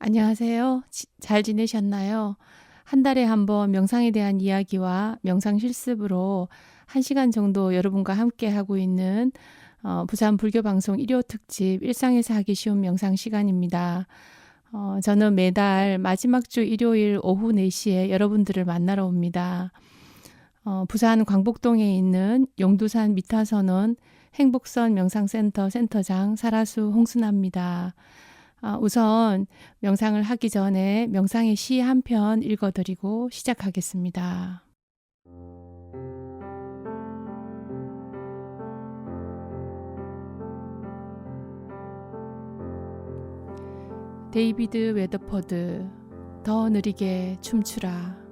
안녕하세요. 잘 지내셨나요? 한 달에 한 번 명상에 대한 이야기와 명상 실습으로 1시간 정도 여러분과 함께 하고 있는 부산 불교방송 일요 특집 일상에서 하기 쉬운 명상 시간입니다. 저는 매달 마지막 주 일요일 오후 4시에 여러분들을 만나러 옵니다. 부산 광복동에 있는 용두산 미타선원 행복선 명상센터 센터장 사라수 홍순아입니다. 우선 명상을 하기 전에 명상의 시 한 편 읽어드리고 시작하겠습니다. 데이비드 웨더퍼드, 더 느리게 춤추라.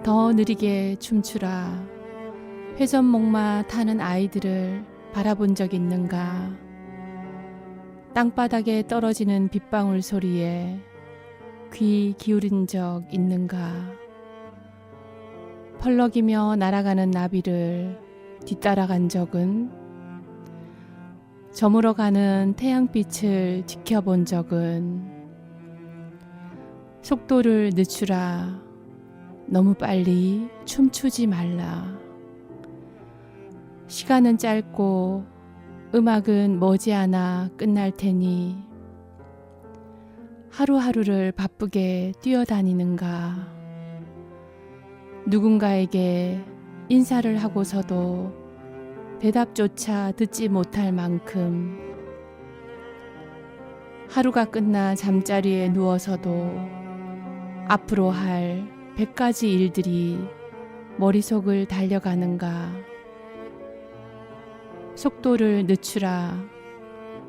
더 느리게 춤추라. 회전목마 타는 아이들을 바라본 적 있는가? 땅바닥에 떨어지는 빗방울 소리에 귀 기울인 적 있는가? 펄럭이며 날아가는 나비를 뒤따라간 적은? 저물어가는 태양빛을 지켜본 적은? 속도를 늦추라. 너무 빨리 춤추지 말라. 시간은 짧고 음악은 머지않아 끝날 테니 하루하루를 바쁘게 뛰어다니는가? 누군가에게 인사를 하고서도 대답조차 듣지 못할 만큼 하루가 끝나 잠자리에 누워서도 앞으로 할 100가지 일들이 머릿속을 달려가는가? 속도를 늦추라.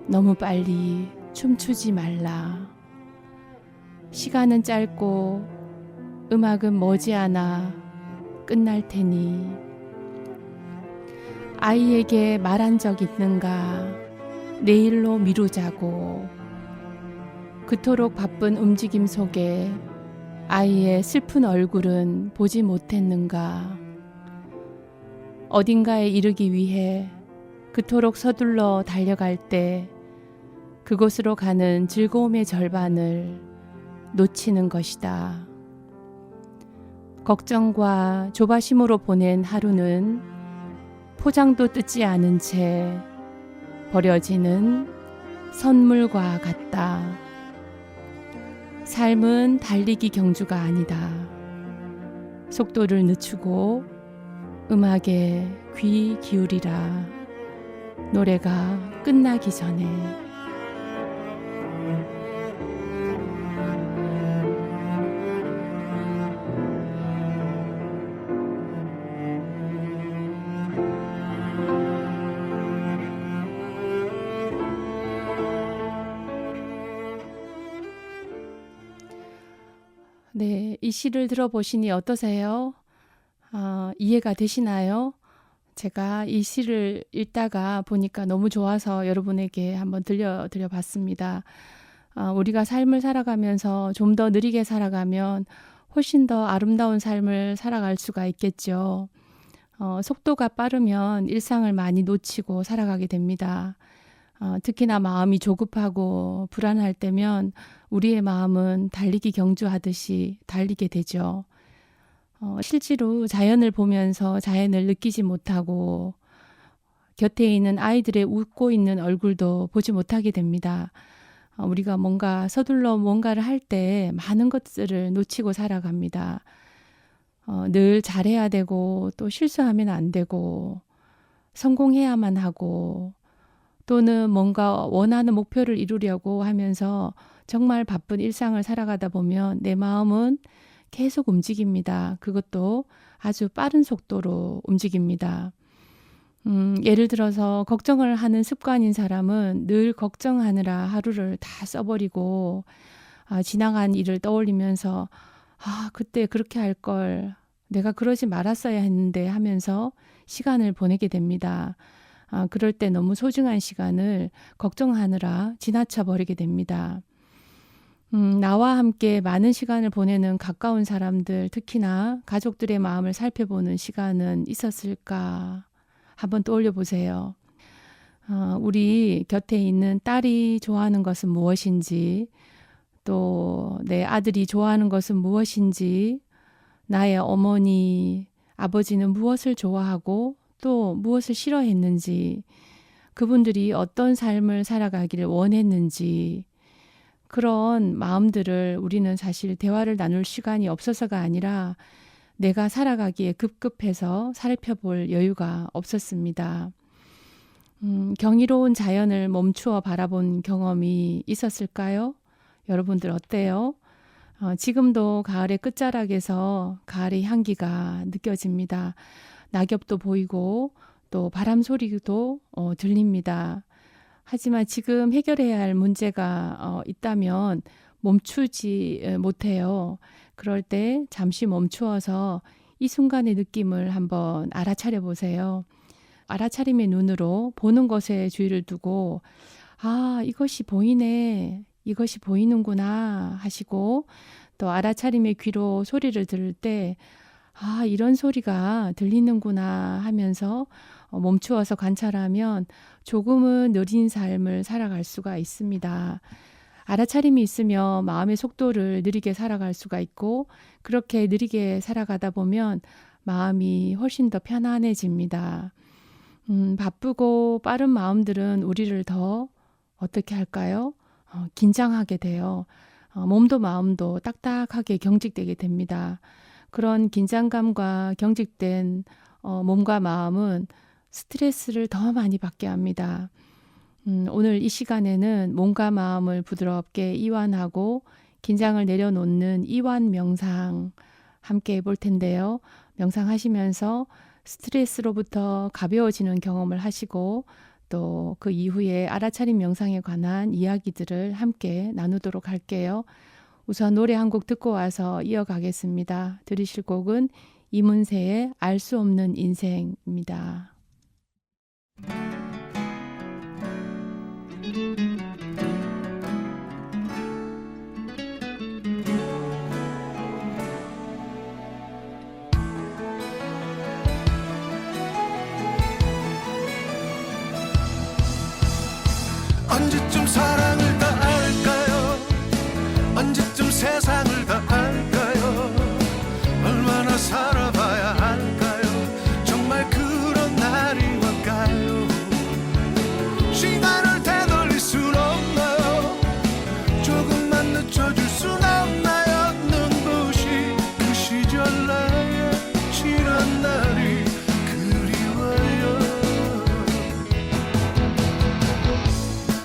너무 빨리 춤추지 말라. 시간은 짧고 음악은 머지않아 끝날 테니 아이에게 말한 적 있는가? 내일로 미루자고. 그토록 바쁜 움직임 속에 아이의 슬픈 얼굴은 보지 못했는가? 어딘가에 이르기 위해 그토록 서둘러 달려갈 때 그곳으로 가는 즐거움의 절반을 놓치는 것이다. 걱정과 조바심으로 보낸 하루는 포장도 뜯지 않은 채 버려지는 선물과 같다. 삶은 달리기 경주가 아니다. 속도를 늦추고 음악에 귀 기울이라. 노래가 끝나기 전에. 네, 이 시를 들어보시니 어떠세요? 이해가 되시나요? 제가 이 시를 읽다가 보니까 너무 좋아서 여러분에게 한번 들려드려 봤습니다. 우리가 삶을 살아가면서 좀 더 느리게 살아가면 훨씬 더 아름다운 삶을 살아갈 수가 있겠죠. 속도가 빠르면 일상을 많이 놓치고 살아가게 됩니다. 특히나 마음이 조급하고 불안할 때면 우리의 마음은 달리기 경주하듯이 달리게 되죠. 실제로 자연을 보면서 자연을 느끼지 못하고 곁에 있는 아이들의 웃고 있는 얼굴도 보지 못하게 됩니다. 우리가 뭔가 서둘러 뭔가를 할 때 많은 것들을 놓치고 살아갑니다. 늘 잘해야 되고 또 실수하면 안 되고 성공해야만 하고 또는 뭔가 원하는 목표를 이루려고 하면서 정말 바쁜 일상을 살아가다 보면 내 마음은 계속 움직입니다. 그것도 아주 빠른 속도로 움직입니다. 예를 들어서 걱정을 하는 습관인 사람은 늘 걱정하느라 하루를 다 써버리고 지나간 일을 떠올리면서 그때 그렇게 할 걸, 내가 그러지 말았어야 했는데 하면서 시간을 보내게 됩니다. 그럴 때 너무 소중한 시간을 걱정하느라 지나쳐 버리게 됩니다. 나와 함께 많은 시간을 보내는 가까운 사람들, 특히나 가족들의 마음을 살펴보는 시간은 있었을까 한번 떠올려 보세요. 우리 곁에 있는 딸이 좋아하는 것은 무엇인지, 또 내 아들이 좋아하는 것은 무엇인지, 나의 어머니, 아버지는 무엇을 좋아하고 또 무엇을 싫어했는지, 그분들이 어떤 삶을 살아가기를 원했는지, 그런 마음들을 우리는 사실 대화를 나눌 시간이 없어서가 아니라 내가 살아가기에 급급해서 살펴볼 여유가 없었습니다. 경이로운 자연을 멈추어 바라본 경험이 있었을까요? 여러분들 어때요? 지금도 가을의 끝자락에서 가을의 향기가 느껴집니다. 낙엽도 보이고 또 바람 소리도 들립니다. 하지만 지금 해결해야 할 문제가 있다면 멈추지 못해요. 그럴 때 잠시 멈추어서 이 순간의 느낌을 한번 알아차려 보세요. 알아차림의 눈으로 보는 것에 주의를 두고, 아, 이것이 보이네, 이것이 보이는구나 하시고, 또 알아차림의 귀로 소리를 들을 때, 아, 이런 소리가 들리는구나 하면서 멈추어서 관찰하면 조금은 느린 삶을 살아갈 수가 있습니다. 알아차림이 있으면 마음의 속도를 느리게 살아갈 수가 있고, 그렇게 느리게 살아가다 보면 마음이 훨씬 더 편안해집니다. 바쁘고 빠른 마음들은 우리를 더 어떻게 할까요? 긴장하게 돼요. 몸도 마음도 딱딱하게 경직되게 됩니다. 그런 긴장감과 경직된 몸과 마음은 스트레스를 더 많이 받게 합니다. 오늘 이 시간에는 몸과 마음을 부드럽게 이완하고 긴장을 내려놓는 이완 명상 함께 해볼 텐데요. 명상하시면서 스트레스로부터 가벼워지는 경험을 하시고 또 그 이후에 알아차림 명상에 관한 이야기들을 함께 나누도록 할게요. 우선 노래 한 곡 듣고 와서 이어가겠습니다. 들으실 곡은 이문세의 알 수 없는 인생입니다. 언제쯤 사랑을 다 알까요? 언제쯤 세상을 다 알까요? 얼마나 살아봐야 할까요? 정말 그런 날이 올까요? 시간을 되돌릴 순 없나요? 조금만 늦춰줄 순 없나요? 눈부신 그 시절 나의 지난 날이 그리워요.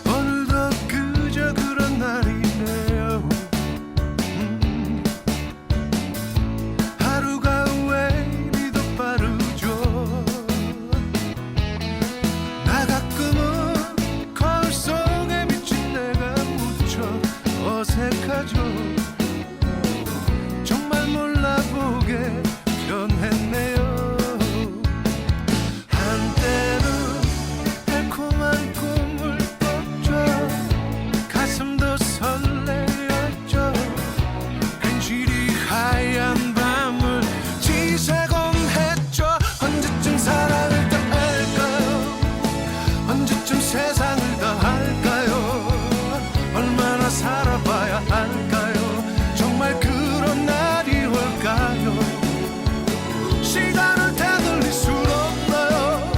오늘도 그저 그런 날이네요. 하루가 왜 이리 더 빠르죠? 나 가끔은 거울 속에 비친 내가 무척 어색하죠. 정말 몰라보게 변했네요. 한때는 달콤한 꿈을 꿨죠. 가슴도 설레었죠. 괜시리 하얀 밤을 지새곤 했죠. 언제쯤 사랑을 다 알까요? 언제쯤 세상을 다 알까요? 얼마나 살아봐야 할까요? 정말 그런 날이 올까요? 시간을 되돌릴 순 없나요?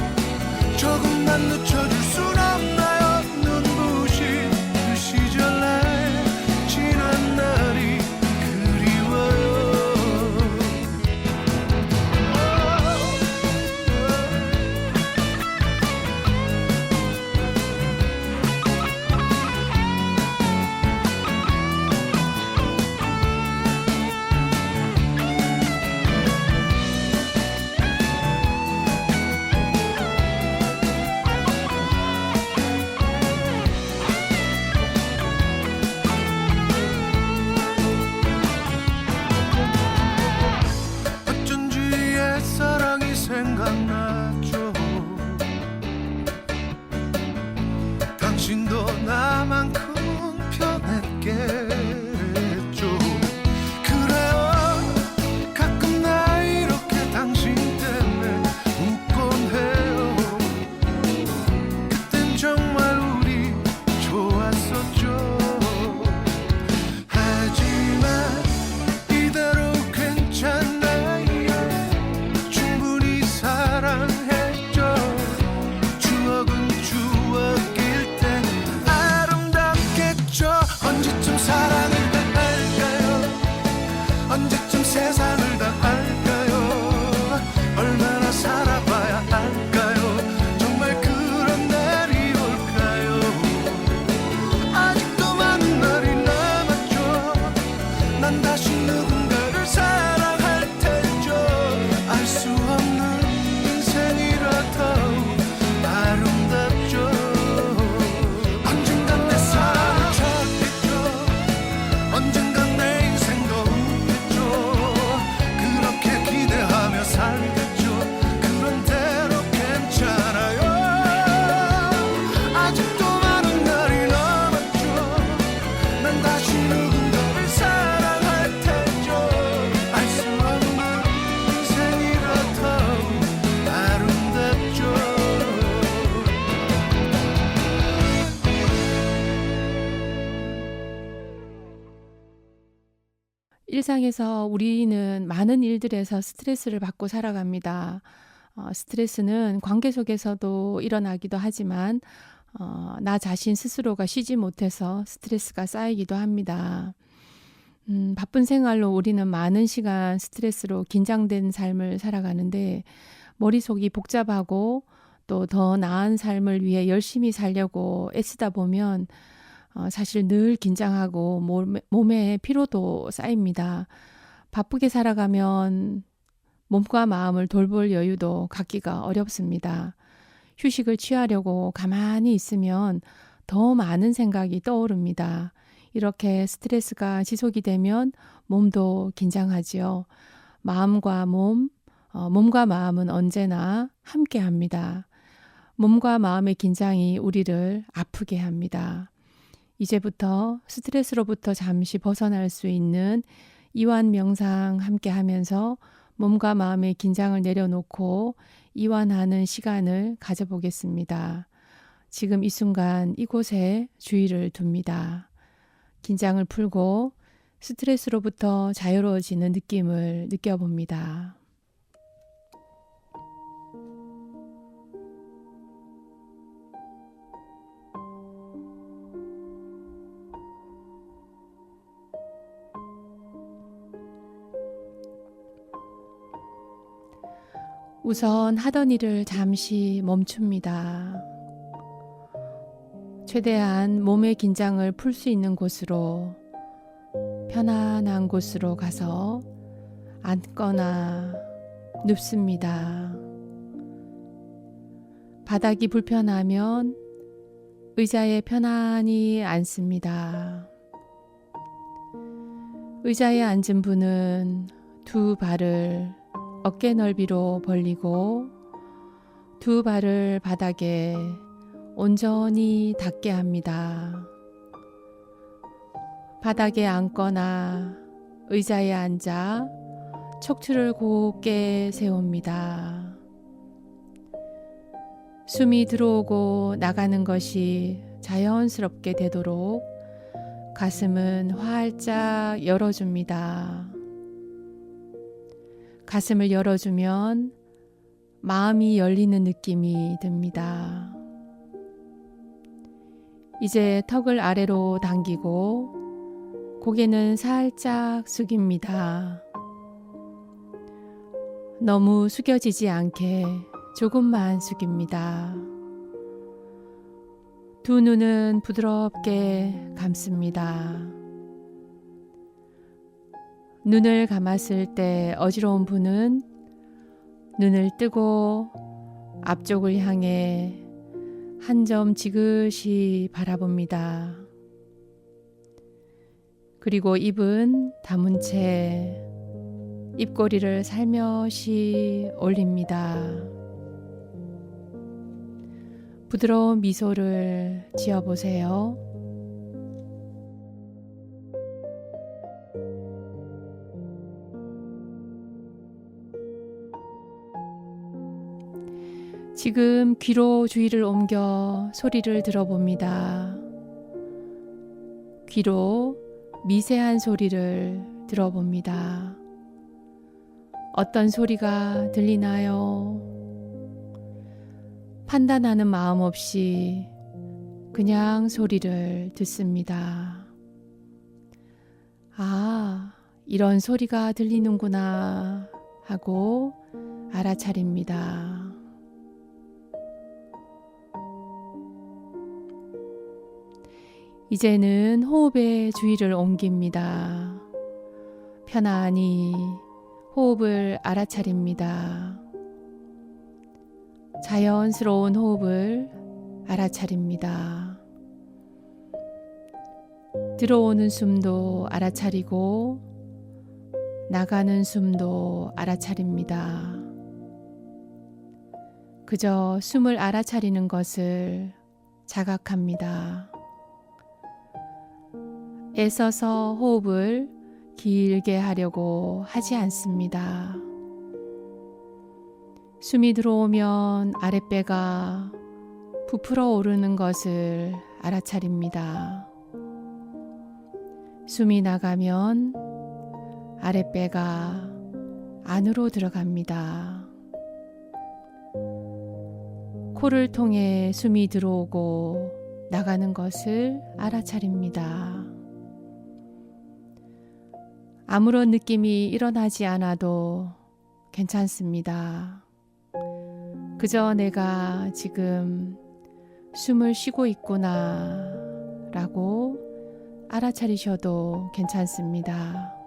조금만 늦춰줄 순 없나요? 눈부신 그 시절 나의 지난 날이 그리워요. 일상에서 우리는 많은 일들에서 스트레스를 받고 살아갑니다. 스트레스는 관계 속에서도 일어나기도 하지만 나 자신 스스로가 쉬지 못해서 스트레스가 쌓이기도 합니다. 바쁜 생활로 우리는 많은 시간 스트레스로 긴장된 삶을 살아가는데 머릿속이 복잡하고 또 더 나은 삶을 위해 열심히 살려고 애쓰다 보면 사실 늘 긴장하고 몸에 피로도 쌓입니다. 바쁘게 살아가면 몸과 마음을 돌볼 여유도 갖기가 어렵습니다. 휴식을 취하려고 가만히 있으면 더 많은 생각이 떠오릅니다. 이렇게 스트레스가 지속이 되면 몸도 긴장하지요. 몸과 마음은 언제나 함께 합니다. 몸과 마음의 긴장이 우리를 아프게 합니다. 이제부터 스트레스로부터 잠시 벗어날 수 있는 이완 명상 함께 하면서 몸과 마음의 긴장을 내려놓고 이완하는 시간을 가져보겠습니다. 지금 이 순간 이곳에 주의를 둡니다. 긴장을 풀고 스트레스로부터 자유로워지는 느낌을 느껴봅니다. 우선 하던 일을 잠시 멈춥니다. 최대한 몸의 긴장을 풀 수 있는 곳으로, 편안한 곳으로 가서 앉거나 눕습니다. 바닥이 불편하면 의자에 편안히 앉습니다. 의자에 앉은 분은 두 발을 어깨 넓이로 벌리고 두 발을 바닥에 온전히 닿게 합니다. 바닥에 앉거나 의자에 앉아 척추를 곧게 세웁니다. 숨이 들어오고 나가는 것이 자연스럽게 되도록 가슴은 활짝 열어줍니다. 가슴을 열어주면 마음이 열리는 느낌이 듭니다. 이제 턱을 아래로 당기고 고개는 살짝 숙입니다. 너무 숙여지지 않게 조금만 숙입니다. 두 눈은 부드럽게 감습니다. 눈을 감았을 때 어지러운 분은 눈을 뜨고 앞쪽을 향해 한 점 지그시 바라봅니다. 그리고 입은 다문 채 입꼬리를 살며시 올립니다. 부드러운 미소를 지어보세요. 지금 귀로 주의를 옮겨 소리를 들어봅니다. 귀로 미세한 소리를 들어봅니다. 어떤 소리가 들리나요? 판단하는 마음 없이 그냥 소리를 듣습니다. 아, 이런 소리가 들리는구나 하고 알아차립니다. 이제는 호흡에 주의를 옮깁니다. 편안히 호흡을 알아차립니다. 자연스러운 호흡을 알아차립니다. 들어오는 숨도 알아차리고 나가는 숨도 알아차립니다. 그저 숨을 알아차리는 것을 자각합니다. 애써서 호흡을 길게 하려고 하지 않습니다. 숨이 들어오면 아랫배가 부풀어 오르는 것을 알아차립니다. 숨이 나가면 아랫배가 안으로 들어갑니다. 코를 통해 숨이 들어오고 나가는 것을 알아차립니다. 아무런 느낌이 일어나지 않아도 괜찮습니다. 그저 내가 지금 숨을 쉬고 있구나 라고 알아차리셔도 괜찮습니다.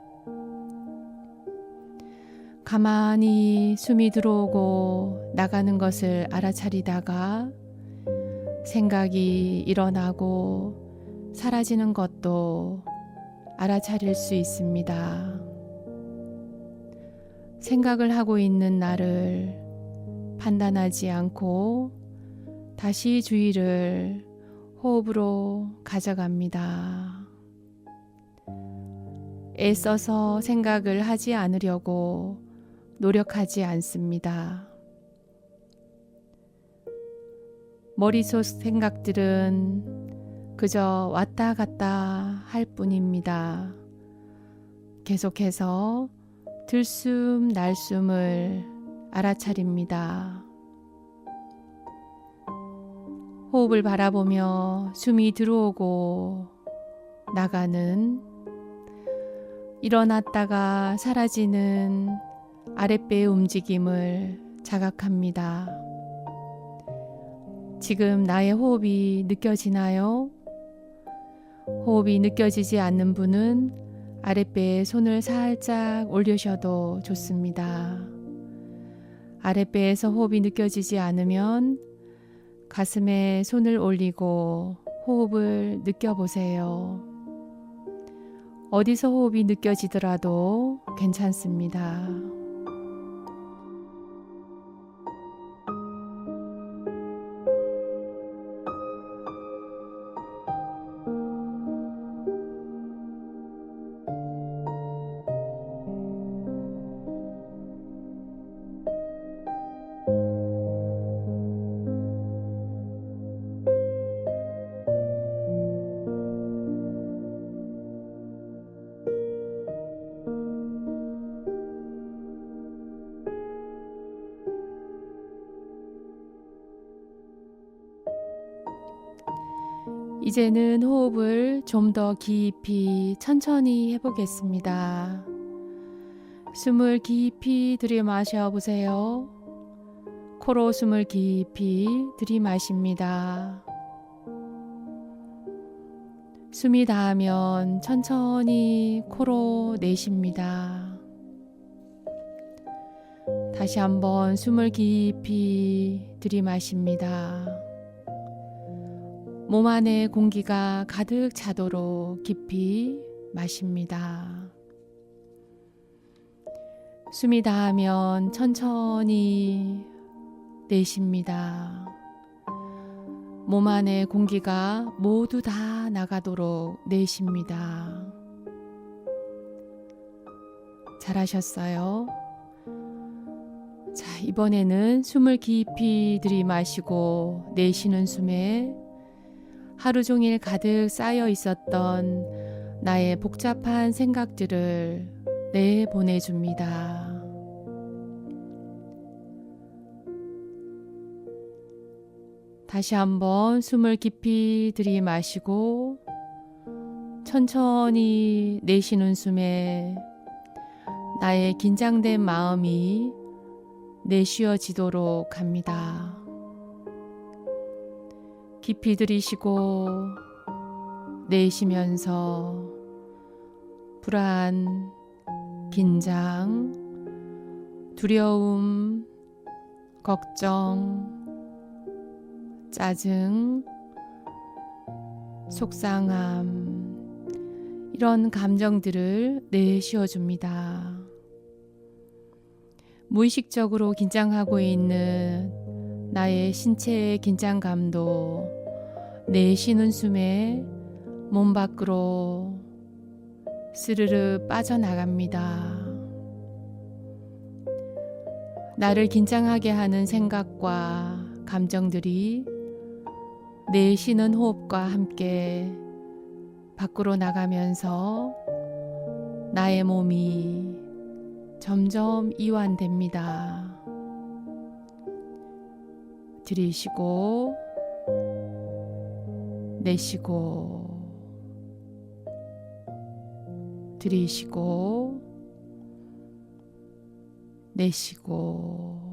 가만히 숨이 들어오고 나가는 것을 알아차리다가 생각이 일어나고 사라지는 것도 알아차릴 수 있습니다. 생각을 하고 있는 나를 판단하지 않고 다시 주의를 호흡으로 가져갑니다. 애써서 생각을 하지 않으려고 노력하지 않습니다. 머릿속 생각들은 그저 왔다 갔다 할 뿐입니다. 계속해서 들숨 날숨을 알아차립니다. 호흡을 바라보며 숨이 들어오고 나가는, 일어났다가 사라지는 아랫배의 움직임을 자각합니다. 지금 나의 호흡이 느껴지나요? 호흡이 느껴지지 않는 분은 아랫배에 손을 살짝 올리셔도 좋습니다. 아랫배에서 호흡이 느껴지지 않으면 가슴에 손을 올리고 호흡을 느껴보세요. 어디서 호흡이 느껴지더라도 괜찮습니다. 이제는 호흡을 좀 더 깊이 천천히 해보겠습니다. 숨을 깊이 들이마셔 보세요. 코로 숨을 깊이 들이마십니다. 숨이 닿으면 천천히 코로 내쉽니다. 다시 한번 숨을 깊이 들이마십니다. 몸 안에 공기가 가득 차도록 깊이 마십니다. 숨이 닿으면 천천히 내쉽니다. 몸 안에 공기가 모두 다 나가도록 내쉽니다. 잘하셨어요. 자, 이번에는 숨을 깊이 들이마시고 내쉬는 숨에 하루 종일 가득 쌓여 있었던 나의 복잡한 생각들을 내보내줍니다. 다시 한번 숨을 깊이 들이마시고 천천히 내쉬는 숨에 나의 긴장된 마음이 내쉬어지도록 합니다. 깊이 들이쉬고 내쉬면서 불안, 긴장, 두려움, 걱정, 짜증, 속상함, 이런 감정들을 내쉬어줍니다. 무의식적으로 긴장하고 있는 나의 신체의 긴장감도 내쉬는 숨에 몸 밖으로 스르르 빠져나갑니다. 나를 긴장하게 하는 생각과 감정들이 내쉬는 호흡과 함께 밖으로 나가면서 나의 몸이 점점 이완됩니다. 들이쉬고 내쉬고 들이쉬고 내쉬고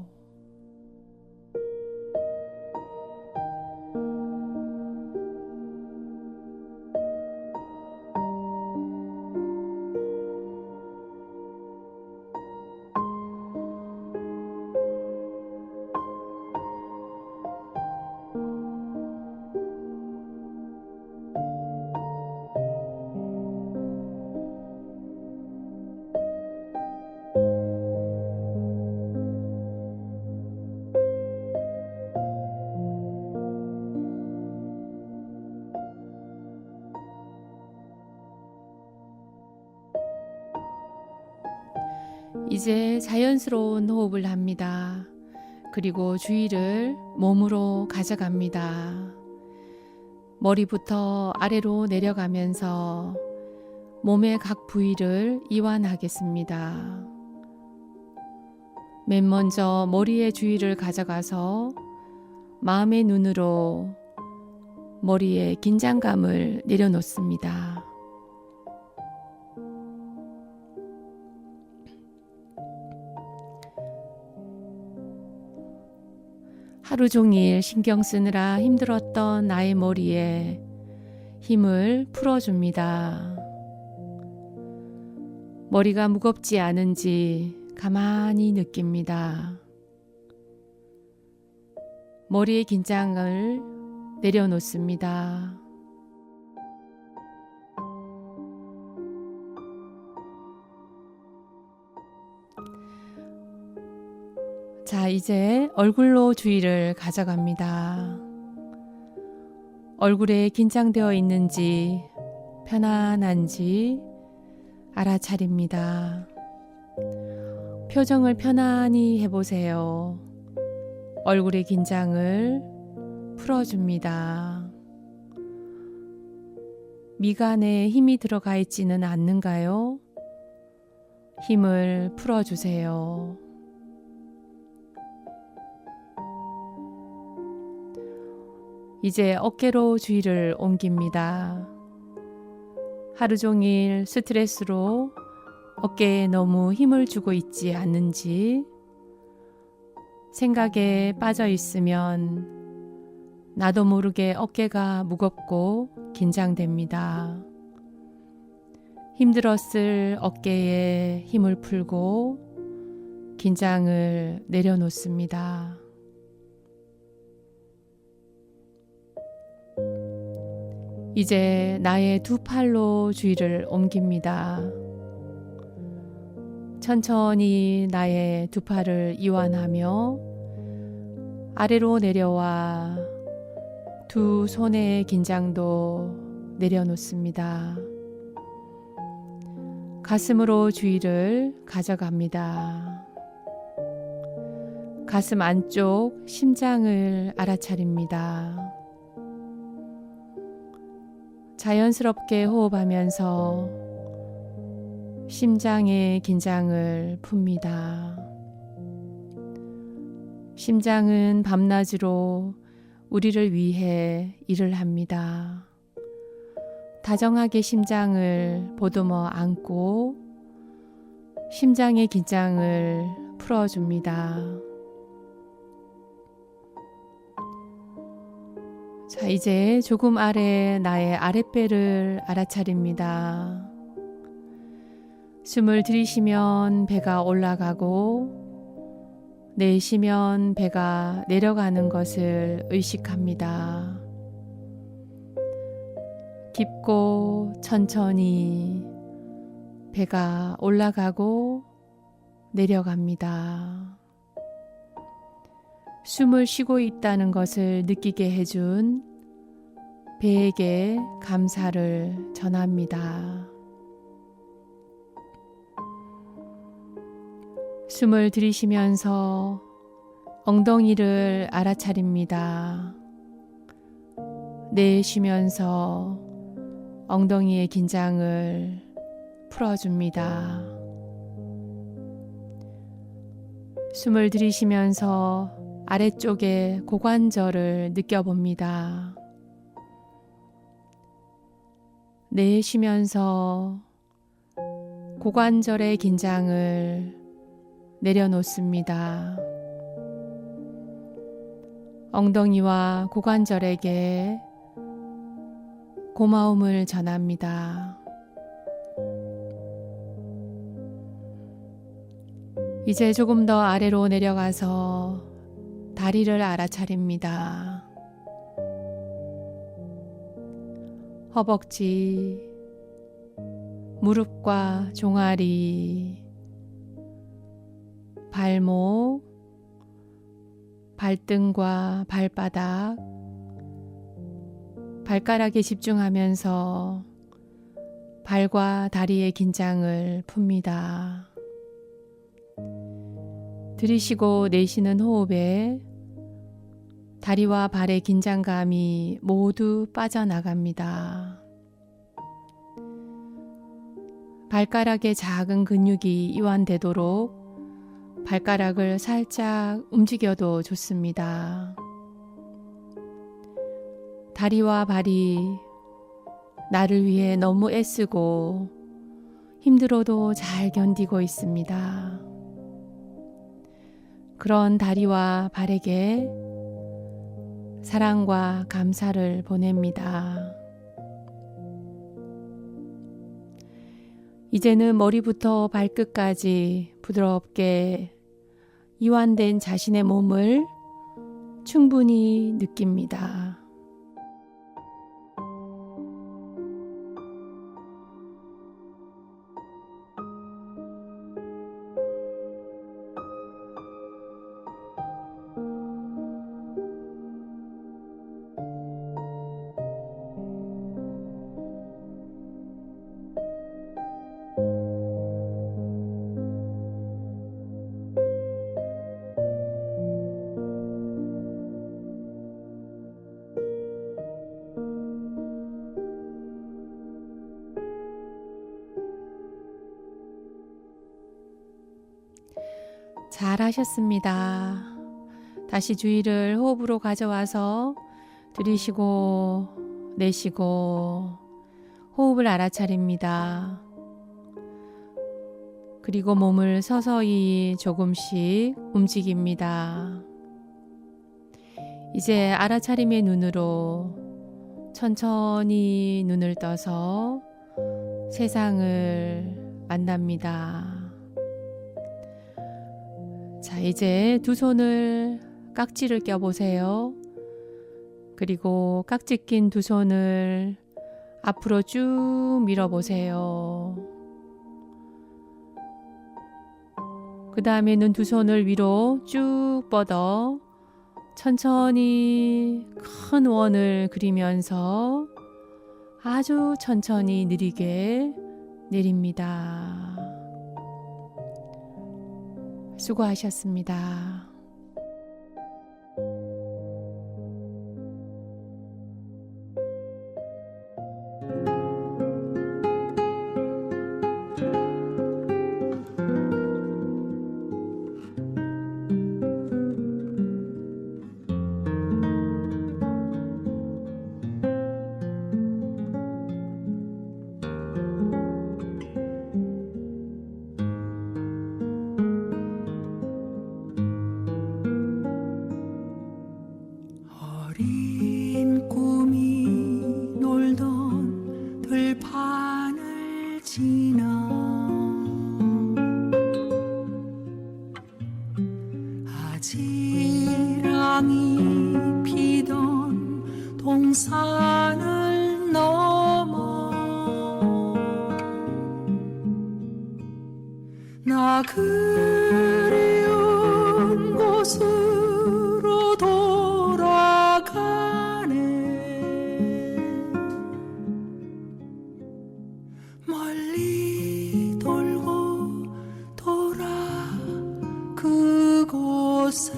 이제 자연스러운 호흡을 합니다. 그리고 주의를 몸으로 가져갑니다. 머리부터 아래로 내려가면서 몸의 각 부위를 이완하겠습니다. 맨 먼저 머리의 주의를 가져가서 마음의 눈으로 머리에 긴장감을 내려놓습니다. 하루 종일 신경 쓰느라 힘들었던 나의 머리에 힘을 풀어줍니다. 머리가 무겁지 않은지 가만히 느낍니다. 머리의 긴장을 내려놓습니다. 자, 이제 얼굴로 주의를 가져갑니다. 얼굴에 긴장되어 있는지 편안한지 알아차립니다. 표정을 편안히 해보세요. 얼굴의 긴장을 풀어줍니다. 미간에 힘이 들어가 있지는 않는가요? 힘을 풀어주세요. 이제 어깨로 주의를 옮깁니다. 하루 종일 스트레스로 어깨에 너무 힘을 주고 있지 않는지, 생각에 빠져 있으면 나도 모르게 어깨가 무겁고 긴장됩니다. 힘들었을 어깨에 힘을 풀고 긴장을 내려놓습니다. 이제 나의 두 팔로 주의를 옮깁니다. 천천히 나의 두 팔을 이완하며 아래로 내려와 두 손의 긴장도 내려놓습니다. 가슴으로 주의를 가져갑니다. 가슴 안쪽 심장을 알아차립니다. 자연스럽게 호흡하면서 심장의 긴장을 풉니다. 심장은 밤낮으로 우리를 위해 일을 합니다. 다정하게 심장을 보듬어 안고 심장의 긴장을 풀어줍니다. 자, 이제 조금 아래 나의 아랫배를 알아차립니다. 숨을 들이쉬면 배가 올라가고 내쉬면 배가 내려가는 것을 의식합니다. 깊고 천천히 배가 올라가고 내려갑니다. 숨을 쉬고 있다는 것을 느끼게 해준 배에게 감사를 전합니다. 숨을 들이쉬면서 엉덩이를 알아차립니다. 내쉬면서 엉덩이의 긴장을 풀어줍니다. 숨을 들이쉬면서 아래쪽에 고관절을 느껴봅니다. 내쉬면서 고관절의 긴장을 내려놓습니다. 엉덩이와 고관절에게 고마움을 전합니다. 이제 조금 더 아래로 내려가서 다리를 알아차립니다. 허벅지, 무릎과 종아리, 발목, 발등과 발바닥, 발가락에 집중하면서 발과 다리의 긴장을 풉니다. 들이쉬고 내쉬는 호흡에 다리와 발의 긴장감이 모두 빠져나갑니다. 발가락의 작은 근육이 이완되도록 발가락을 살짝 움직여도 좋습니다. 다리와 발이 나를 위해 너무 애쓰고 힘들어도 잘 견디고 있습니다. 그런 다리와 발에게 사랑과 감사를 보냅니다. 이제는 머리부터 발끝까지 부드럽게 이완된 자신의 몸을 충분히 느낍니다. 잘 하셨습니다. 다시 주의를 호흡으로 가져와서 들이쉬고 내쉬고 호흡을 알아차립니다. 그리고 몸을 서서히 조금씩 움직입니다. 이제 알아차림의 눈으로 천천히 눈을 떠서 세상을 만납니다. 자, 이제 두 손을 깍지를 껴보세요. 그리고 깍지 낀 두 손을 앞으로 쭉 밀어보세요. 그 다음에는 두 손을 위로 쭉 뻗어 천천히 큰 원을 그리면서 아주 천천히 느리게 내립니다. 수고하셨습니다. 어린 꿈이 놀던 들판을 지나 아지랑이 피던 동산을 넘어 나 그리운 곳으로 돌아가네. 멀리 돌고 돌아 그곳에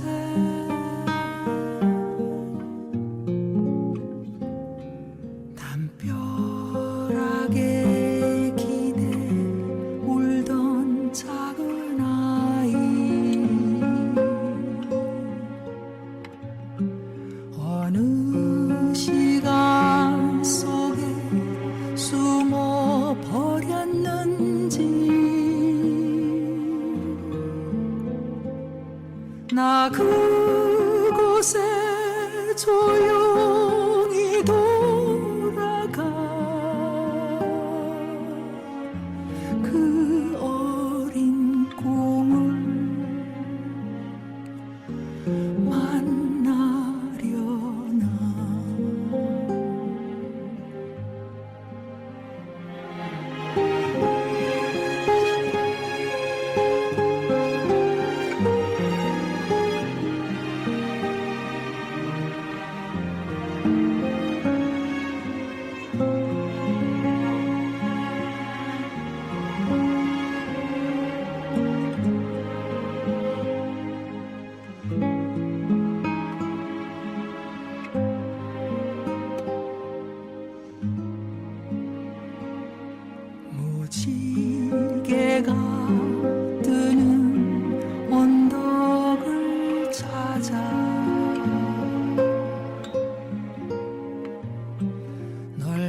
담벼락에 기대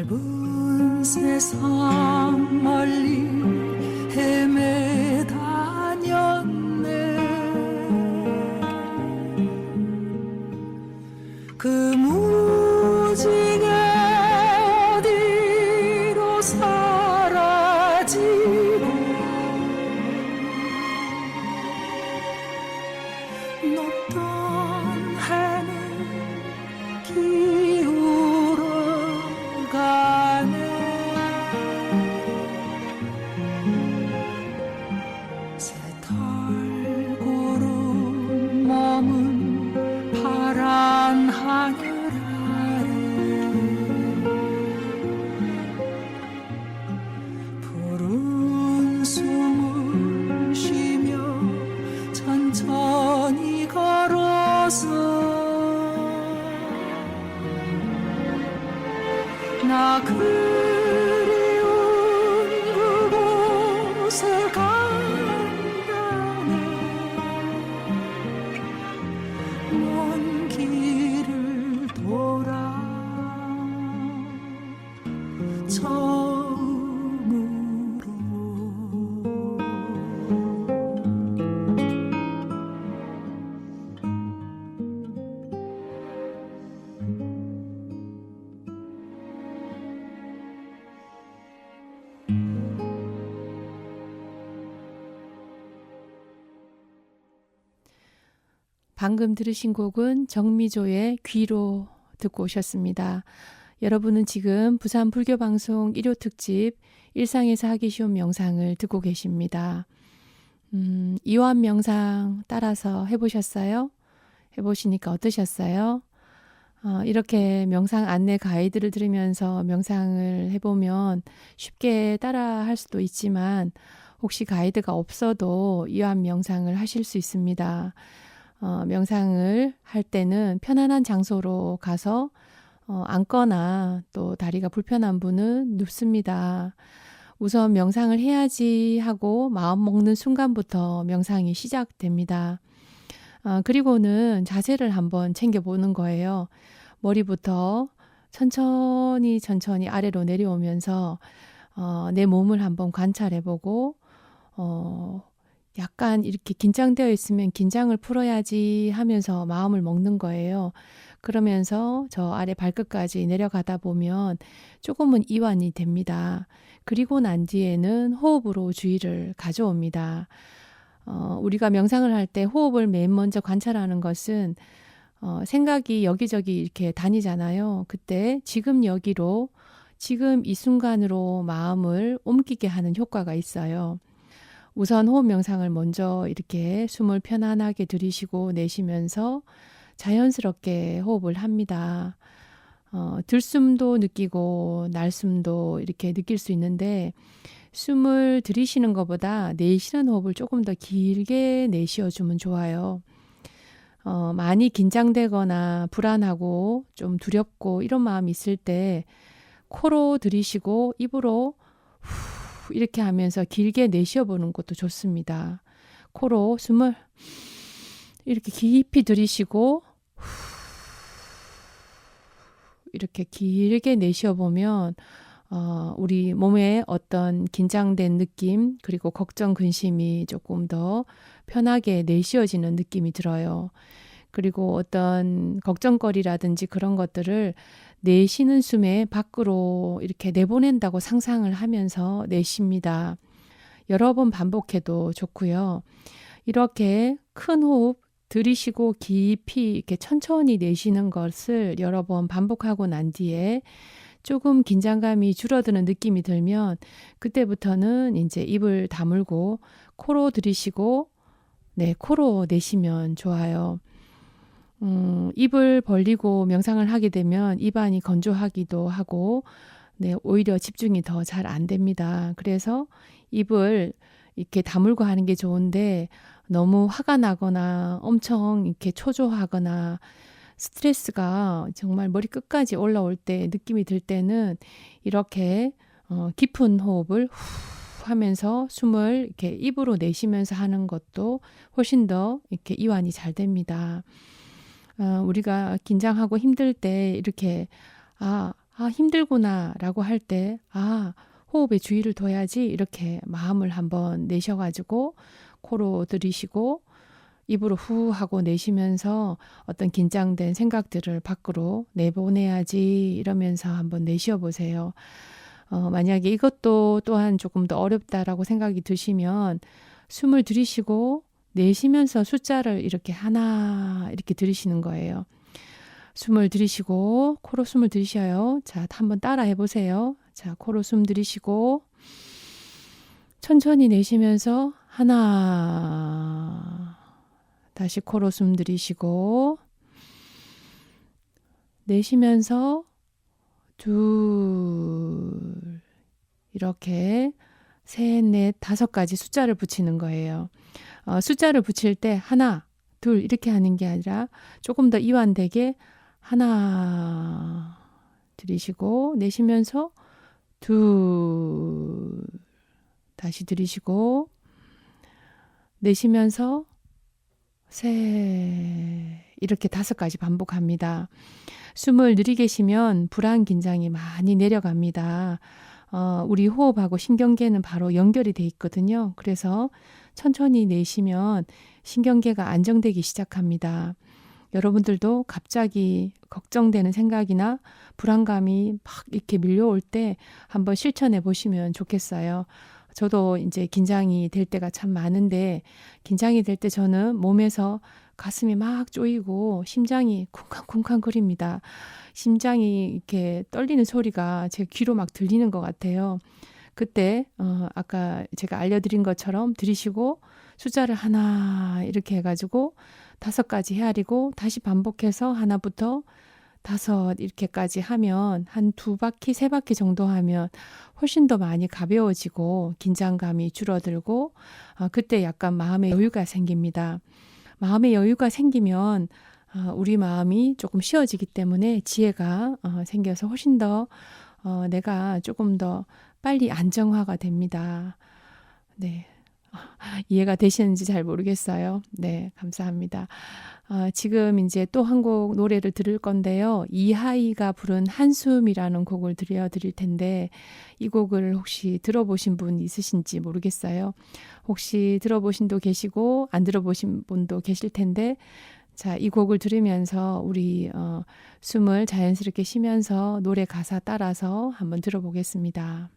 넓은 세상 멀리 헤매 다녔네. 그 무지개 어디로 사라지고 높던 해는 기울어가네. 새털 구름 머문 파란 하늘 아래 푸른 숨을 쉬며 천천히 걸어서 나 그리운 그곳에 간다네. 먼 길을 돌아 처음으로 방금 들으신 곡은 정미조의 귀로 듣고 오셨습니다. 여러분은 지금 부산 불교방송 일요 특집 일상에서 하기 쉬운 명상을 듣고 계십니다. 이완 명상 따라서 해보셨어요? 해보시니까 어떠셨어요? 이렇게 명상 안내 가이드를 들으면서 명상을 해보면 쉽게 따라 할 수도 있지만 혹시 가이드가 없어도 이완 명상을 하실 수 있습니다. 명상을 할 때는 편안한 장소로 가서 앉거나 또 다리가 불편한 분은 눕습니다. 우선 명상을 해야지 하고 마음 먹는 순간부터 명상이 시작됩니다. 그리고는 자세를 한번 챙겨보는 거예요. 머리부터 천천히 아래로 내려오면서 내 몸을 한번 관찰해보고 약간 이렇게 긴장되어 있으면 긴장을 풀어야지 하면서 마음을 먹는 거예요. 그러면서 저 아래 발끝까지 내려가다 보면 조금은 이완이 됩니다. 그리고 난 뒤에는 호흡으로 주의를 가져옵니다. 우리가 명상을 할 때 호흡을 맨 먼저 관찰하는 것은 생각이 여기저기 이렇게 다니잖아요. 그때 지금 여기로, 지금 이 순간으로 마음을 옮기게 하는 효과가 있어요. 우선 호흡 명상을 먼저 이렇게 숨을 편안하게 들이쉬고 내쉬면서 자연스럽게 호흡을 합니다. 들숨도 느끼고 날숨도 이렇게 느낄 수 있는데 숨을 들이쉬는 것보다 내쉬는 호흡을 조금 더 길게 내쉬어주면 좋아요. 많이 긴장되거나 불안하고 좀 두렵고 이런 마음이 있을 때 코로 들이쉬고 입으로 후 이렇게 하면서 길게 내쉬어보는 것도 좋습니다. 코로 숨을 이렇게 깊이 들이쉬고 이렇게 길게 내쉬어보면 우리 몸에 어떤 긴장된 느낌 그리고 걱정 근심이 조금 더 편하게 내쉬어지는 느낌이 들어요. 그리고 어떤 걱정거리라든지 그런 것들을 내쉬는 숨에 밖으로 이렇게 내보낸다고 상상을 하면서 내쉽니다. 여러 번 반복해도 좋고요. 이렇게 큰 호흡 들이쉬고 깊이 이렇게 천천히 내쉬는 것을 여러 번 반복하고 난 뒤에 조금 긴장감이 줄어드는 느낌이 들면 그때부터는 이제 입을 다물고 코로 들이쉬고 코로 내쉬면 좋아요. 입을 벌리고 명상을 하게 되면 입안이 건조하기도 하고 오히려 집중이 더 잘 안 됩니다. 그래서 입을 이렇게 다물고 하는 게 좋은데 너무 화가 나거나 엄청 이렇게 초조하거나 스트레스가 정말 머리 끝까지 올라올 때 느낌이 들 때는 이렇게 깊은 호흡을 후 하면서 숨을 이렇게 입으로 내쉬면서 하는 것도 훨씬 더 이렇게 이완이 잘 됩니다. 우리가 긴장하고 힘들 때 이렇게 아, 힘들구나라고 할 때, 아, 호흡에 주의를 둬야지 이렇게 마음을 한번 내셔가지고 코로 들이쉬고 입으로 후 하고 내쉬면서 어떤 긴장된 생각들을 밖으로 내보내야지 이러면서 한번 내쉬어 보세요. 만약에 이것도 또한 조금 더 어렵다라고 생각이 드시면 숨을 들이쉬고 내쉬면서 숫자를 이렇게 하나 이렇게 들이쉬는 거예요. 숨을 들이쉬고 코로 숨을 들이쉬어요. 자, 한번 따라 해보세요. 자, 코로 숨 들이쉬고 천천히 내쉬면서 하나, 다시 코로 숨 들이쉬고 내쉬면서 둘, 이렇게 셋, 넷, 5가지 숫자를 붙이는 거예요. 숫자를 붙일 때 하나, 둘 이렇게 하는 게 아니라 조금 더 이완되게 하나 들이쉬고 내쉬면서 둘, 다시 들이쉬고 내쉬면서 셋, 이렇게 5가지 반복합니다. 숨을 느리게 쉬면 불안 긴장이 많이 내려갑니다. 우리 호흡하고 신경계는 바로 연결이 돼 있거든요. 그래서 천천히 내쉬면 신경계가 안정되기 시작합니다. 여러분들도 갑자기 걱정되는 생각이나 불안감이 막 이렇게 밀려올 때 한번 실천해 보시면 좋겠어요. 저도 이제 긴장이 될 때가 참 많은데 긴장이 될 때 저는 몸에서 가슴이 막 쪼이고 심장이 쿵쾅쿵쾅 거립니다. 심장이 이렇게 떨리는 소리가 제 귀로 막 들리는 것 같아요. 그때 아까 제가 알려드린 것처럼 들이쉬고 숫자를 하나 이렇게 해가지고 5가지 헤아리고 다시 반복해서 하나부터 5 이렇게까지 하면 한 2바퀴, 3바퀴 정도 하면 훨씬 더 많이 가벼워지고 긴장감이 줄어들고 그때 약간 마음의 여유가 생깁니다. 마음의 여유가 생기면 우리 마음이 조금 쉬어지기 때문에 지혜가 생겨서 훨씬 더 내가 조금 더 빨리 안정화가 됩니다. 네. 이해가 되시는지 잘 모르겠어요. 네, 감사합니다. 지금 이제 또 한 곡 노래를 들을 건데요. 이하이가 부른 한숨이라는 곡을 들려드릴 텐데 이 곡을 혹시 들어보신 분 있으신지 모르겠어요. 혹시 들어보신 분도 계시고 안 들어보신 분도 계실 텐데 자, 이 곡을 들으면서 우리 숨을 자연스럽게 쉬면서 노래 가사 따라서 한번 들어보겠습니다.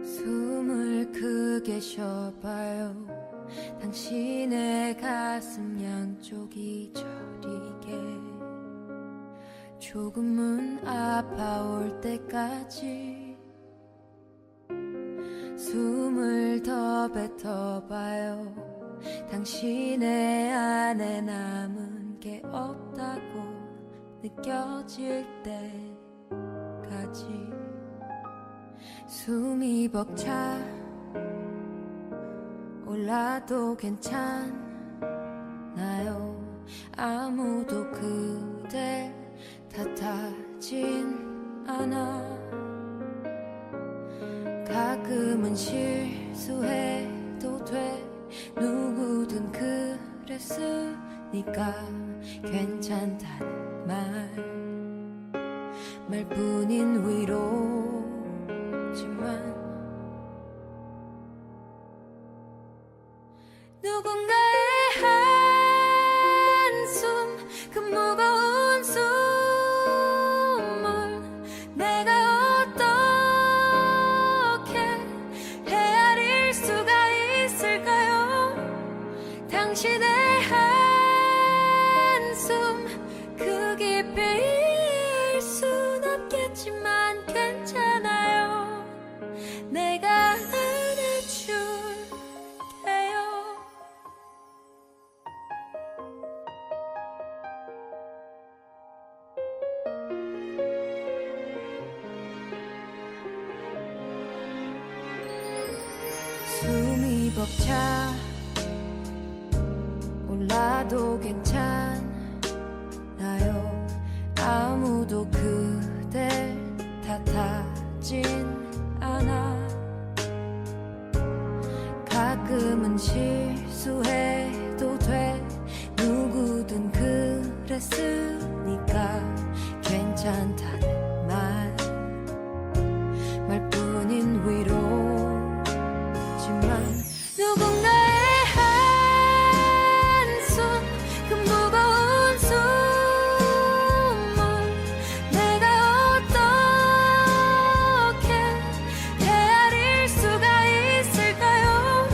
숨을 크게 쉬어봐요. 당신의 가슴 양쪽이 저리게 조금은 아파올 때까지 숨을 더 뱉어봐요. 당신의 안에 남은 게 없다고 느껴질 때까지 숨이 벅차 올라도 괜찮나요? 아무도 그댈 탓하진 않아. 가끔은 실수해도 돼. 누구든 그랬으니까 괜찮단 말뿐인 위로지만 누군가의 한숨 그 무거운 숨을 내가 어떻게 헤아릴 수가 있을까요? 당신의 한숨 그 깊이일 순 없겠지만 괜찮아요. 내가 안아줄게요. 숨이 벅차 올라도 괜찮아요. 아무도 같아진 않아. 가끔은 실수해도 돼. 누구든 그랬으니까 괜찮다는 말뿐인 위로지만 누군가의 한숨 그 무거운 숨을 내가 어떻게 헤아릴 수가 있을까요?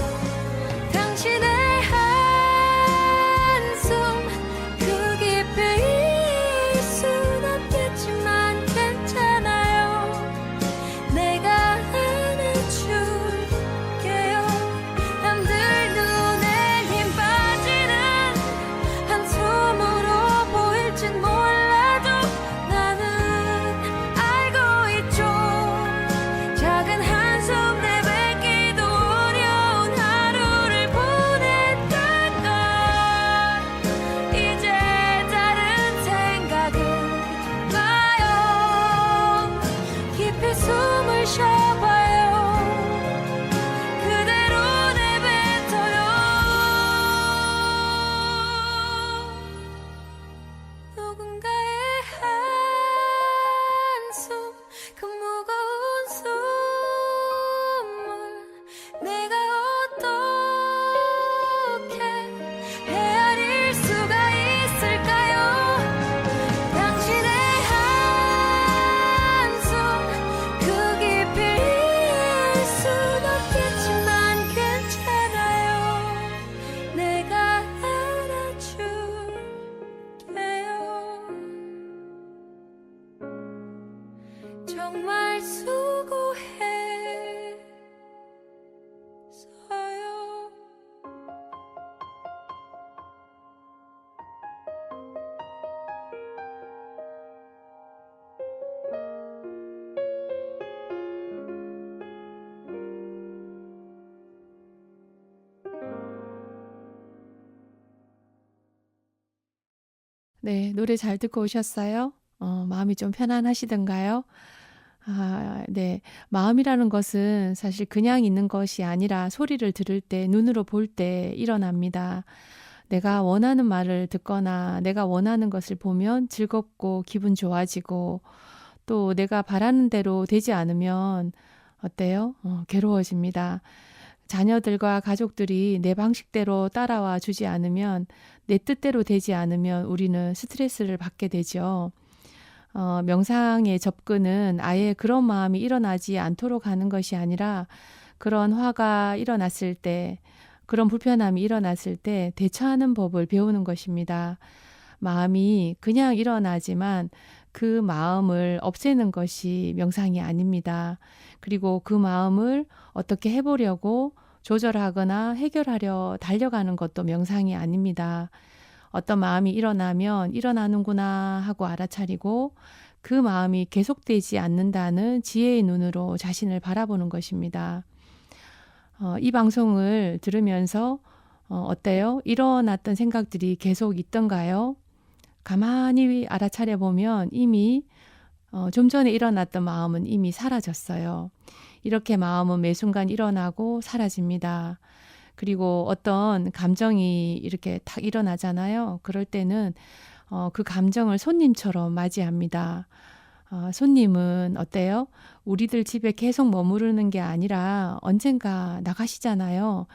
당신의 한숨 그 깊이 있을 순 없겠지만 괜찮아요. 내가 안아줄게요. 남들 눈에 힘 빠지는 한숨으로 보일진 몰라도 나는 알고 있죠. 작은 한숨 내뱉기도 어려운 하루를 보냈다가 이제 다른 생각을 봐요. 깊이 숨을 쉬어봐요. 그대로 내뱉어요. 누군가의 한숨 그 무거운 숨을 내가 어떻게 헤아릴 수가 있을까요? 당신의 한숨 그 깊이 있을 순 없겠지만 괜찮아요. 내가 안아줄게요. 정말 수고했어요. 네, 노래 잘 듣고 오셨어요? 마음이 좀 편안하시던가요? 네. 마음이라는 것은 사실 그냥 있는 것이 아니라 소리를 들을 때, 눈으로 볼 때 일어납니다. 내가 원하는 말을 듣거나 내가 원하는 것을 보면 즐겁고 기분 좋아지고 또 내가 바라는 대로 되지 않으면 어때요? 괴로워집니다. 자녀들과 가족들이 내 방식대로 따라와 주지 않으면 내 뜻대로 되지 않으면 우리는 스트레스를 받게 되죠. 명상의 접근은 아예 그런 마음이 일어나지 않도록 하는 것이 아니라 그런 화가 일어났을 때, 그런 불편함이 일어났을 때 대처하는 법을 배우는 것입니다. 마음이 그냥 일어나지만 그 마음을 없애는 것이 명상이 아닙니다. 그리고 그 마음을 어떻게 해보려고 조절하거나 해결하려 달려가는 것도 명상이 아닙니다. 어떤 마음이 일어나면 일어나는구나 하고 알아차리고 그 마음이 계속되지 않는다는 지혜의 눈으로 자신을 바라보는 것입니다. 이 방송을 들으면서 어때요? 일어났던 생각들이 계속 있던가요? 가만히 알아차려 보면 이미 좀 전에 일어났던 마음은 이미 사라졌어요. 이렇게 마음은 매 순간 일어나고 사라집니다. 그리고 어떤 감정이 이렇게 탁 일어나잖아요. 그럴 때는 그 감정을 손님처럼 맞이합니다. 손님은 어때요? 우리들 집에 계속 머무르는 게 아니라 언젠가 나가시잖아요.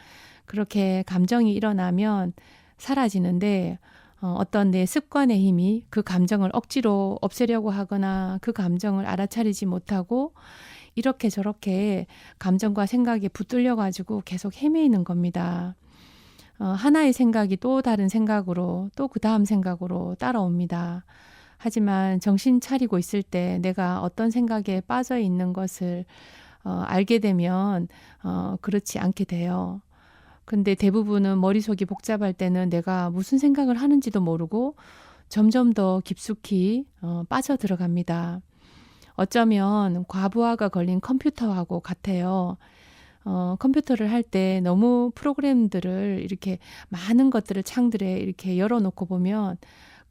그렇게 감정이 일어나면 사라지는데 어떤 내 습관의 힘이 그 감정을 억지로 없애려고 하거나 그 감정을 알아차리지 못하고 이렇게 저렇게 감정과 생각에 붙들려 가지고 계속 헤매이는 겁니다. 하나의 생각이 또 다른 생각으로 또 그 다음 생각으로 따라옵니다. 하지만 정신 차리고 있을 때 내가 어떤 생각에 빠져 있는 것을 알게 되면 그렇지 않게 돼요. 근데 대부분은 머릿속이 복잡할 때는 내가 무슨 생각을 하는지도 모르고 점점 더 깊숙이 빠져 들어갑니다. 어쩌면 과부하가 걸린 컴퓨터하고 같아요. 컴퓨터를 할 때 너무 프로그램들을 이렇게 많은 것들을 창들에 이렇게 열어놓고 보면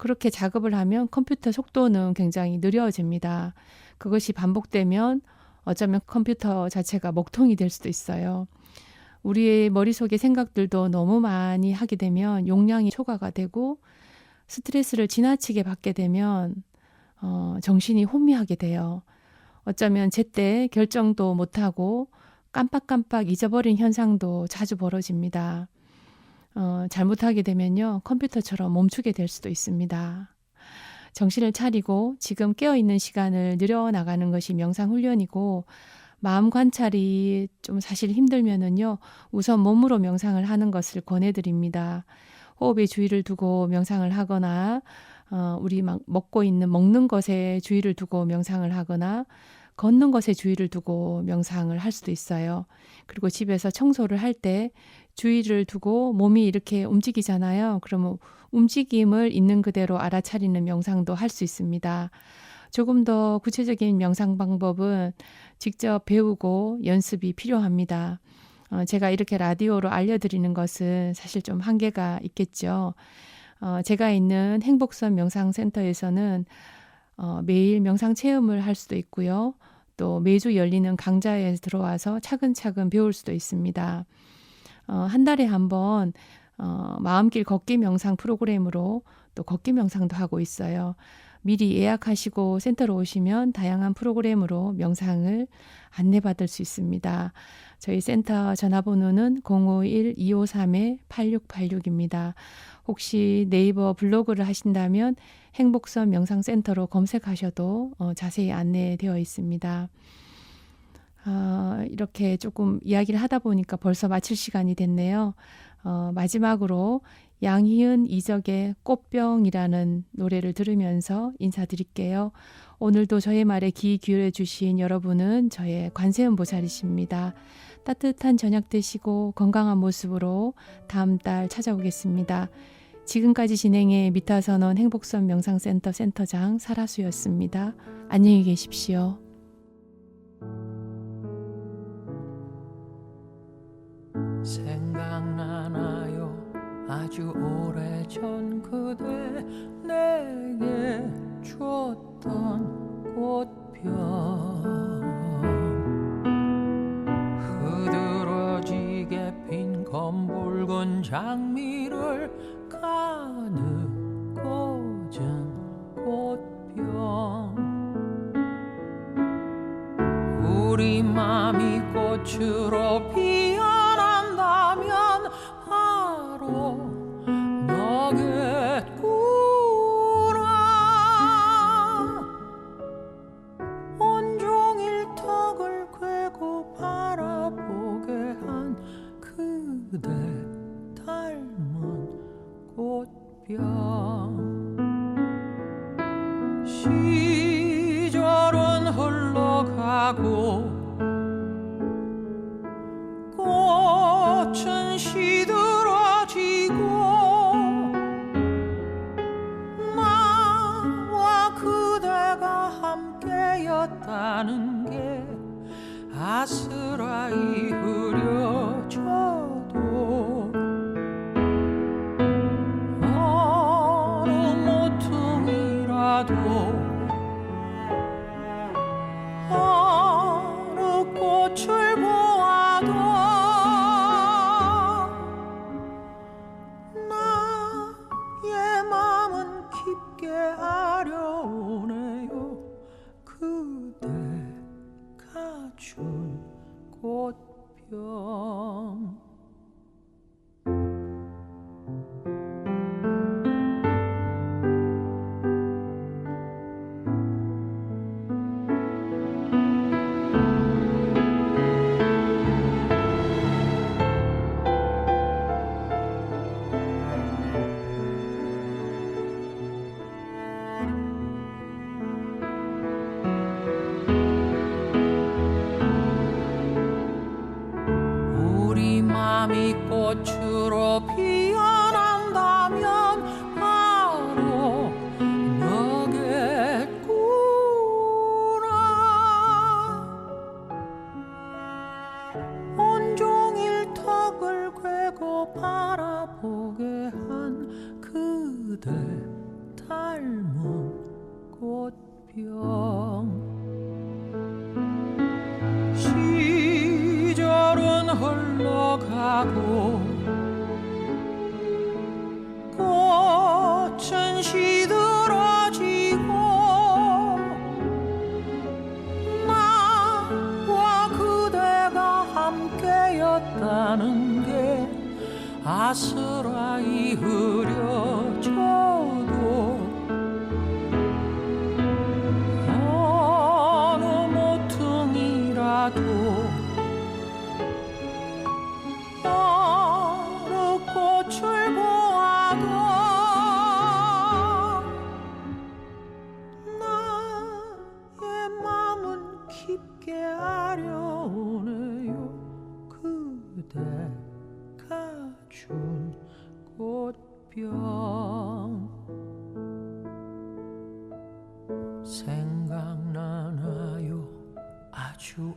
그렇게 작업을 하면 컴퓨터 속도는 굉장히 느려집니다. 그것이 반복되면 어쩌면 컴퓨터 자체가 먹통이 될 수도 있어요. 우리의 머릿속에 생각들도 너무 많이 하게 되면 용량이 초과가 되고 스트레스를 지나치게 받게 되면 정신이 혼미하게 돼요. 어쩌면 제때 결정도 못하고 깜빡깜빡 잊어버린 현상도 자주 벌어집니다. 잘못하게 되면요, 컴퓨터처럼 멈추게 될 수도 있습니다. 정신을 차리고 지금 깨어있는 시간을 늘려나가는 것이 명상 훈련이고, 마음 관찰이 좀 사실 힘들면은요, 우선 몸으로 명상을 하는 것을 권해드립니다. 호흡에 주의를 두고 명상을 하거나, 우리 막 먹고 있는 먹는 것에 주의를 두고 명상을 하거나, 걷는 것에 주의를 두고 명상을 할 수도 있어요. 그리고 집에서 청소를 할 때 주의를 두고 몸이 이렇게 움직이잖아요. 그러면 움직임을 있는 그대로 알아차리는 명상도 할 수 있습니다. 조금 더 구체적인 명상 방법은 직접 배우고 연습이 필요합니다. 제가 이렇게 라디오로 알려드리는 것은 사실 좀 한계가 있겠죠. 제가 있는 행복선 명상센터에서는 매일 명상 체험을 할 수도 있고요. 또 매주 열리는 강좌에 들어와서 차근차근 배울 수도 있습니다. 한 달에 한 번 마음길 걷기 명상 프로그램으로 또 걷기 명상도 하고 있어요. 미리 예약하시고 센터로 오시면 다양한 프로그램으로 명상을 안내받을 수 있습니다. 저희 센터 전화번호는 051-253-8686입니다. 혹시 네이버 블로그를 하신다면 행복선 명상센터로 검색하셔도 자세히 안내되어 있습니다. 이렇게 조금 이야기를 하다 보니까 벌써 마칠 시간이 됐네요. 마지막으로 양희은 이적의 꽃병이라는 노래를 들으면서 인사드릴게요. 오늘도 저의 말에 귀 기울여 주신 여러분은 저의 관세음 보살이십니다. 따뜻한 저녁 되시고 건강한 모습으로 다음 달 찾아오겠습니다. 지금까지 진행해 미타선언 행복선 명상센터 센터장 사라수였습니다. 안녕히 계십시오. 생각나나요 아주 오래전 그대 내게 줬던 꽃병 흐드러지게 핀 검붉은 장미를 가득 꽂은 꽃병 우리 맘이 꽃으로 피어난다면 바로 너겠구나 온종일 턱을 꿰고 바라보게 한 그대 닮은 꽃병 시절은 흘러가고 꽃은 시들어지고 나와 그대가 함께였다는 게 아스라이 흐려져도 어느 모퉁이라도 어느 꽃을 보아도 나의 맘은 깊게 아려오네요 그대가 준 꽃병 우리 맘이 꽃으로 피어난다면 바로 너겠구나 온종일 턱을 꿰고 바라보게 한 그대 시절은 흘러가고 꽃은 시들어지고 나와 그대가 함께였다는 게 아스라이 흐려져도 어느 모퉁이라도 어느 꽃을 보아도 나의 맘은 깊게 아려오네요. 그대가 준 꽃병 생각나나요? 아주